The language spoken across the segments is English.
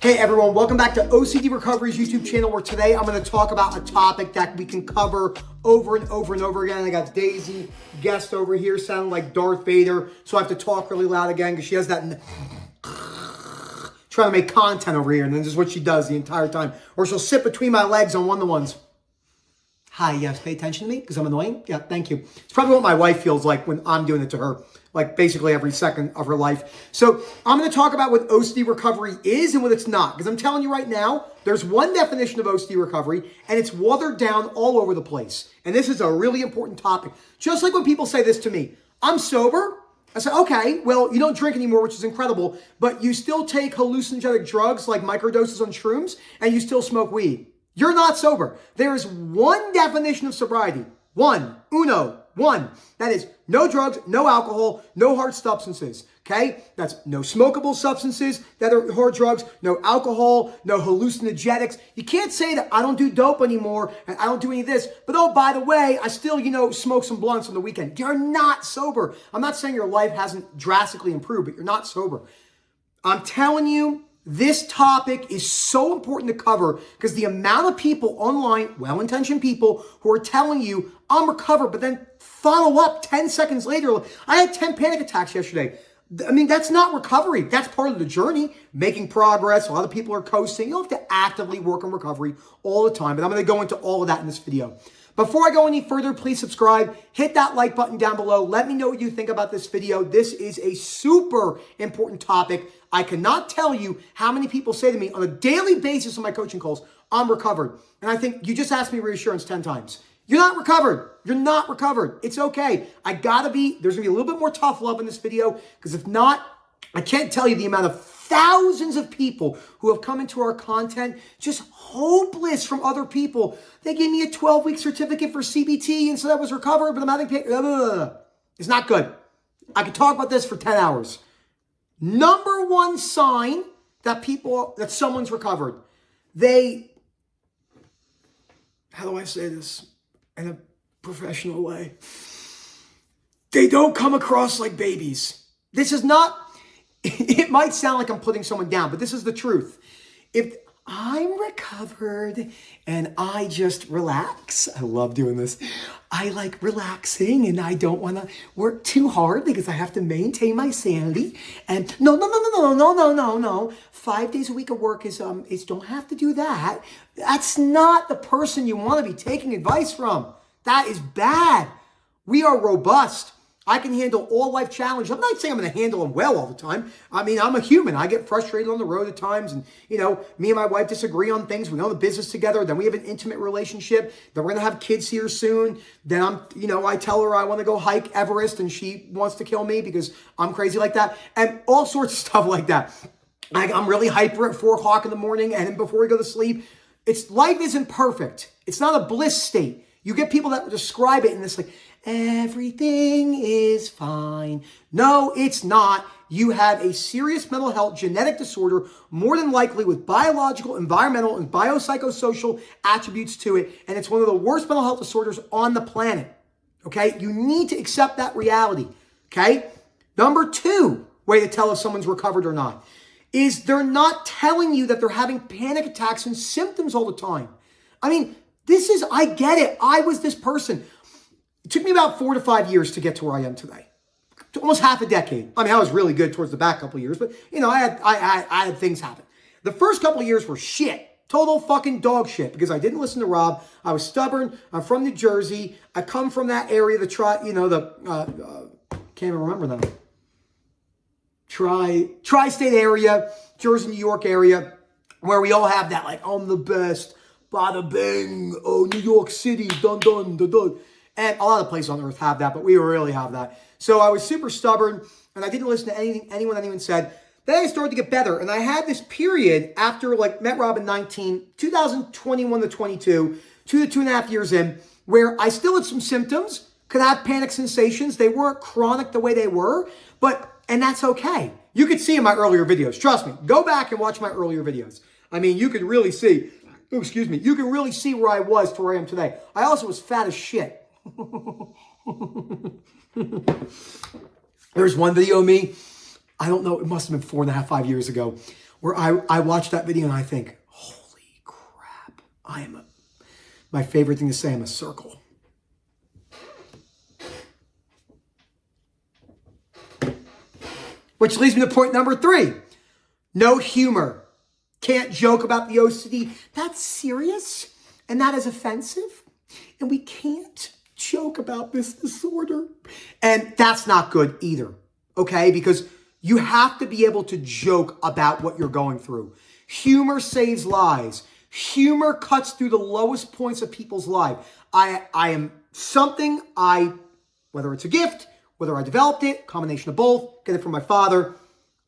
Hey everyone, welcome back to OCD Recovery's YouTube channel, where today I'm going to talk about a topic that we can cover over and over and over again. I got Daisy, guest over here, sounding like Darth Vader, so I have to talk really loud again because she has that trying to make content over here, and then this is what she does the entire time. Or she'll sit between my legs on one-to-ones. Hi, yes, pay attention to me because I'm annoying. Yeah, thank you. It's probably what my wife feels like when I'm doing it to her, like basically every second of her life. So I'm going to talk about what OCD recovery is and what it's not, because I'm telling you right now, there's one definition of OCD recovery and it's watered down all over the place. And this is a really important topic. Just like when people say this to me, I'm sober. I say, okay, well, you don't drink anymore, which is incredible, but you still take hallucinogenic drugs like microdoses on shrooms and you still smoke weed. You're not sober. There is one definition of sobriety. One. That is no drugs, no alcohol, no hard substances. Okay? That's no smokable substances that are hard drugs, no alcohol, no hallucinogenics. You can't say that I don't do dope anymore and I don't do any of this, but oh, by the way, I still, smoke some blunts on the weekend. You're not sober. I'm not saying your life hasn't drastically improved, but you're not sober. I'm telling you, this topic is so important to cover because the amount of people online, well-intentioned people, who are telling you, I'm recovered, but then follow up 10 seconds later. I had 10 panic attacks yesterday. I mean, that's not recovery. That's part of the journey, making progress. A lot of people are coasting. You don't have to actively work on recovery all the time, but I'm going to go into all of that in this video. Before I go any further, please subscribe, hit that like button down below. Let me know what you think about this video. This is a super important topic. I cannot tell you how many people say to me on a daily basis on my coaching calls, I'm recovered. And I think you just asked me reassurance 10 times. You're not recovered. You're not recovered. It's okay. There's going to be a little bit more tough love in this video, because if not, I can't tell you the amount of thousands of people who have come into our content just hopeless from other people. They gave me a 12-week certificate for CBT and said I was recovered, but I'm having pain. It's not good. I could talk about this for 10 hours. Number one sign that someone's recovered. How do I say this in a professional way? They don't come across like babies. This is not, it might sound like I'm putting someone down, but this is the truth. If I'm recovered and I just relax, I love doing this. I like relaxing and I don't want to work too hard because I have to maintain my sanity. And no. 5 days a week of work is don't have to do that. That's not the person you want to be taking advice from. That is bad. We are robust. I can handle all life challenges. I'm not saying I'm going to handle them well all the time. I mean, I'm a human. I get frustrated on the road at times. And, me and my wife disagree on things. We own the business together. Then we have an intimate relationship. Then we're going to have kids here soon. Then I tell her I want to go hike Everest and she wants to kill me because I'm crazy like that. And all sorts of stuff like that. I'm really hyper at 4 o'clock in the morning and before we go to sleep. Life isn't perfect. It's not a bliss state. You get people that describe it in this everything is fine. No, it's not. You have a serious mental health genetic disorder, more than likely with biological, environmental, and biopsychosocial attributes to it. And it's one of the worst mental health disorders on the planet. Okay? You need to accept that reality. Okay? Number 2 way to tell if someone's recovered or not is they're not telling you that they're having panic attacks and symptoms all the time. I mean, I get it. I was this person. It took me about 4 to 5 years to get to where I am today. Almost half a decade. I mean, I was really good towards the back couple of years, but I had things happen. The first couple of years were shit. Total fucking dog shit, because I didn't listen to Rob. I was stubborn. I'm from New Jersey. I come from that area, can't even remember now. Tri-state area, Jersey, New York area, where we all have that, I'm the best, bada bing, oh, New York City, dun dun dun dun. And a lot of places on earth have that, but we really have that. So I was super stubborn, and I didn't listen to anyone said. Then I started to get better, and I had this period after met Rob in 2021 to 22, 2 to 2.5 years in, where I still had some symptoms, could have panic sensations. They weren't chronic the way they were, and that's okay. You could see in my earlier videos. Trust me. Go back and watch my earlier videos. I mean, you could really see, you can really see where I was to where I am today. I also was fat as shit. There's one video of me, I don't know, it must have been 4.5, 5 years ago, where I watch that video and I think, holy crap, my favorite thing to say, I'm a circle. Which leads me to point number 3. No humor. Can't joke about the OCD. That's serious and that is offensive. And we can't joke about this disorder. And that's not good either, okay? Because you have to be able to joke about what you're going through. Humor saves lives. Humor cuts through the lowest points of people's life. I am something whether it's a gift, whether I developed it, combination of both, get it from my father.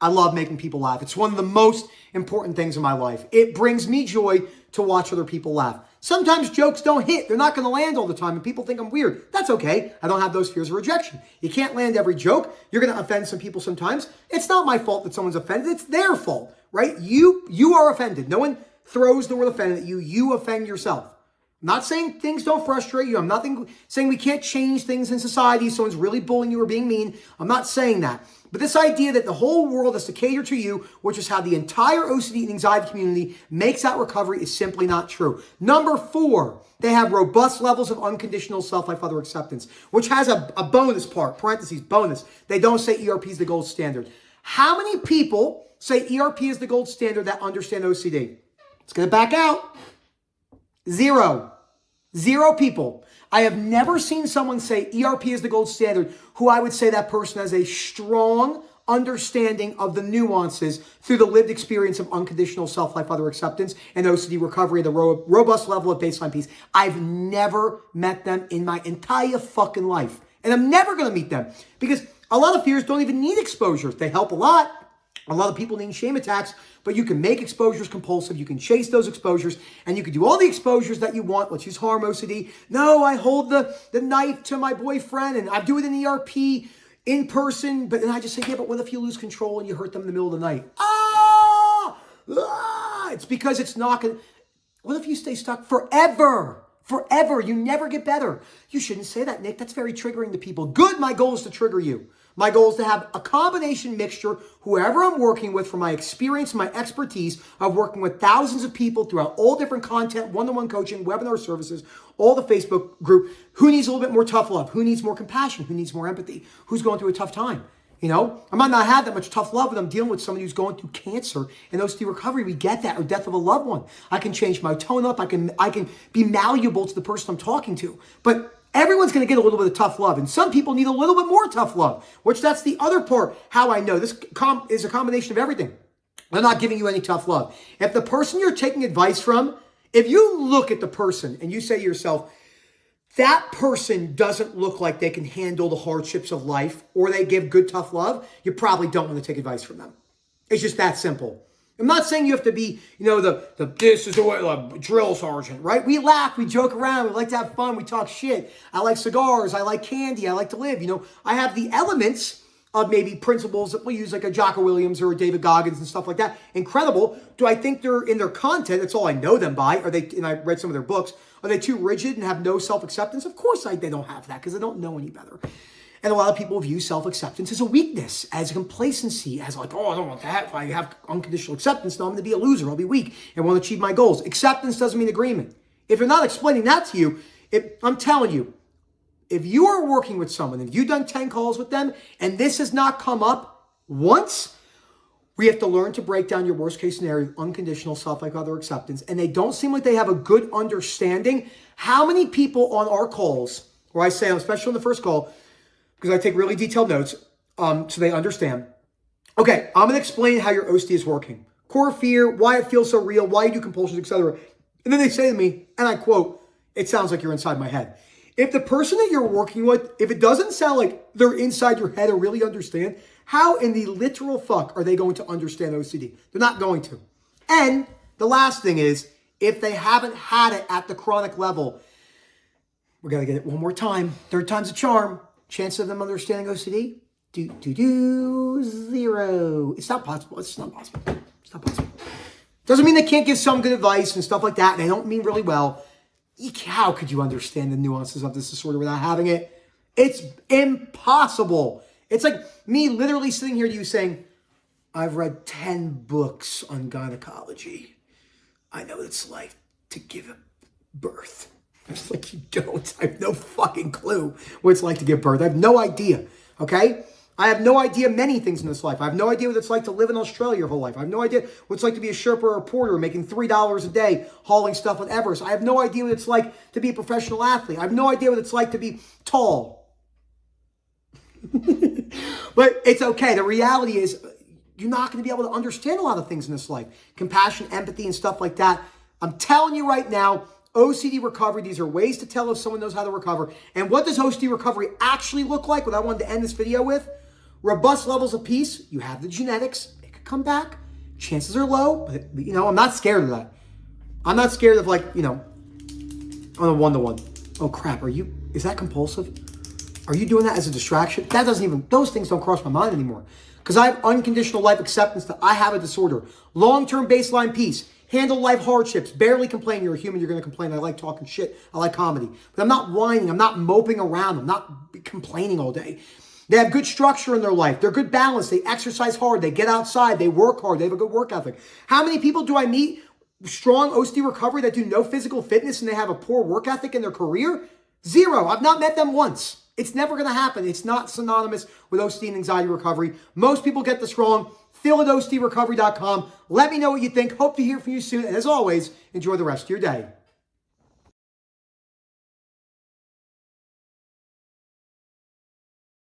I love making people laugh. It's one of the most important things in my life. It brings me joy to watch other people laugh. Sometimes jokes don't hit. They're not going to land all the time, and people think I'm weird. That's okay. I don't have those fears of rejection. You can't land every joke. You're going to offend some people sometimes. It's not my fault that someone's offended. It's their fault, right? You are offended. No one throws the word offended at you. You offend yourself. I'm not saying things don't frustrate you. I'm not saying we can't change things in society. Someone's really bullying you or being mean. I'm not saying that. But this idea that the whole world has to cater to you, which is how the entire OCD and anxiety community makes that recovery, is simply not true. Number 4, they have robust levels of unconditional self-life other acceptance, which has a bonus part, parentheses, bonus. They don't say ERP is the gold standard. How many people say ERP is the gold standard that understand OCD? Let's get it back out. 0. 0 people. I have never seen someone say ERP is the gold standard who I would say that person has a strong understanding of the nuances through the lived experience of unconditional self-life other acceptance and OCD recovery, the robust level of baseline peace. I've never met them in my entire fucking life. And I'm never going to meet them because a lot of fears don't even need exposures. They help a lot. A lot of people need shame attacks, but you can make exposures compulsive. You can chase those exposures, and you can do all the exposures that you want. Let's use harm OCD. No, I hold the knife to my boyfriend, and I do it in ERP in person, but then I just say, yeah, but what if you lose control and you hurt them in the middle of the night? It's because it's not going to... What if you stay stuck forever? Forever. You never get better. You shouldn't say that, Nick. That's very triggering to people. Good. My goal is to trigger you. My goal is to have a combination mixture, whoever I'm working with, from my experience, my expertise of working with thousands of people throughout all different content, one-to-one coaching, webinar services, all the Facebook group. Who needs a little bit more tough love? Who needs more compassion? Who needs more empathy? Who's going through a tough time? You know, I might not have that much tough love, but I'm dealing with somebody who's going through cancer and OCD recovery. We get that, or death of a loved one. I can change my tone up. I can be malleable to the person I'm talking to. But everyone's going to get a little bit of tough love, and some people need a little bit more tough love, which that's the other part. How I know this is a combination of everything. They're not giving you any tough love. If the person you're taking advice from, if you look at the person and you say to yourself, that person doesn't look like they can handle the hardships of life, or they give good tough love, you probably don't want to take advice from them. It's just that simple. I'm not saying you have to be, this is the way, drill sergeant, right? We laugh, we joke around, we like to have fun, we talk shit. I like cigars, I like candy, I like to live. I have the elements of maybe principles that we use, like a Jocko Williams or a David Goggins and stuff like that. Incredible. Do I think they're in their content? That's all I know them by. And I read some of their books. Are they too rigid and have no self-acceptance? Of course they don't have that, because they don't know any better. And a lot of people view self-acceptance as a weakness, as complacency, as like, oh, I don't want that. If I have unconditional acceptance, no, I'm going to be a loser. I'll be weak and won't achieve my goals. Acceptance doesn't mean agreement. If you're not explaining that to you, I'm telling you, if you are working with someone and you've done 10 calls with them and this has not come up once, we have to learn to break down your worst case scenario, unconditional self-like other acceptance, and they don't seem like they have a good understanding. How many people on our calls, where I say, especially on the first call, because I take really detailed notes so they understand. Okay, I'm going to explain how your OCD is working. Core fear, why it feels so real, why you do compulsions, etc. And then they say to me, and I quote, it sounds like you're inside my head. If the person that you're working with, if it doesn't sound like they're inside your head or really understand, how in the literal fuck are they going to understand OCD? They're not going to. And the last thing is, if they haven't had it at the chronic level, we're going to get it one more time. 3rd time's a charm. Chance of them understanding OCD? 0. It's not possible. It's not possible. It's not possible. Doesn't mean they can't give some good advice and stuff like that. They don't mean really well. How could you understand the nuances of this disorder without having it? It's impossible. It's like me literally sitting here to you saying, I've read 10 books on gynecology. I know what it's like to give birth. It's like, you don't. I have no fucking clue what it's like to give birth. I have no idea, okay? I have no idea many things in this life. I have no idea what it's like to live in Australia your whole life. I have no idea what it's like to be a Sherpa or a porter making $3 a day hauling stuff on Everest. I have no idea what it's like to be a professional athlete. I have no idea what it's like to be tall. But it's okay. The reality is you're not going to be able to understand a lot of things in this life. Compassion, empathy, and stuff like that. I'm telling you right now, OCD recovery, these are ways to tell if someone knows how to recover. And what does OCD recovery actually look like? What I wanted to end this video with? Robust levels of peace. You have the genetics. It could come back. Chances are low, but I'm not scared of that. I'm not scared of on a one-to-one. Oh crap, is that compulsive? Are you doing that as a distraction? Those things don't cross my mind anymore. Because I have unconditional life acceptance that I have a disorder. Long-term baseline peace. Handle life hardships. Barely complain. You're a human. You're going to complain. I like talking shit. I like comedy. But I'm not whining. I'm not moping around. I'm not complaining all day. They have good structure in their life. They're good balance. They exercise hard. They get outside. They work hard. They have a good work ethic. How many people do I meet, strong OCD recovery, that do no physical fitness and they have a poor work ethic in their career? Zero. I've not met them once. It's never going to happen. It's not synonymous with OCD and anxiety recovery. Most people get this wrong. Phil at OCDrecovery.com. Let me know what you think. Hope to hear from you soon. And as always, enjoy the rest of your day.